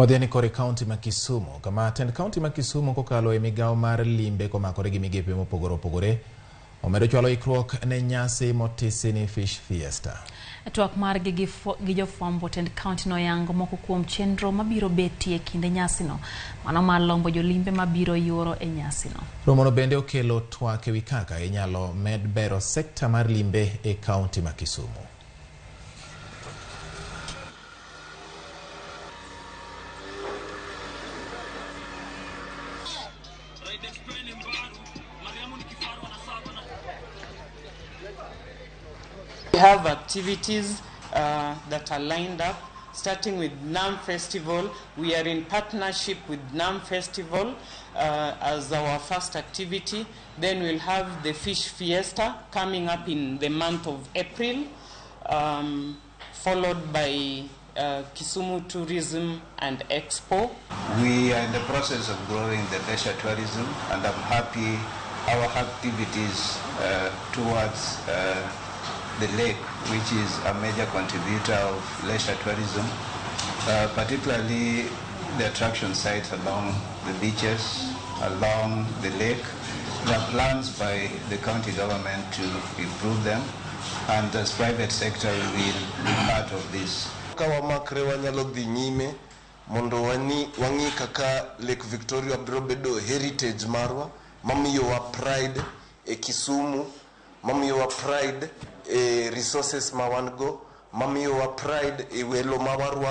Wadhiani kore kaunti ma Kisumu, kama tend kaunti ma Kisumu kokalo e migao mar limbe komakore gi migepe mopogore opogore, omedo chwalo ikruok ne nyasi motisi ni Fish Fiesta. Twak mar gi jofwambo tend kaunti no yango moko kuom chenro mabiro betie kinde nyasi no, mano mar lombo jolimbe mabiro yuoro e nyasi no. Romono bende okelo twak ewi kaka inyalo med bero sekta mar limbe e kaunti ma Kisumu. We have activities that are lined up, starting with NAM Festival. We are in partnership with NAM Festival as our first activity. Then we'll have the Fish Fiesta coming up in the month of April, followed by Kisumu Tourism and Expo. We are in the process of growing the leisure tourism, and I'm happy our activities towards the lake, which is a major contributor of leisure tourism, particularly the attraction sites along the beaches, along the lake. There are plans by the county government to improve them, and the private sector will be part of this. Kawamakre wanyalo dhi nyime mondo wangi kaka Lake Victoria biro bedo heritage marwa, mamiyowa pride e Kisumu, mamiyowa pride e resources ma wan go, mamiyowa pride e welo ma warwa.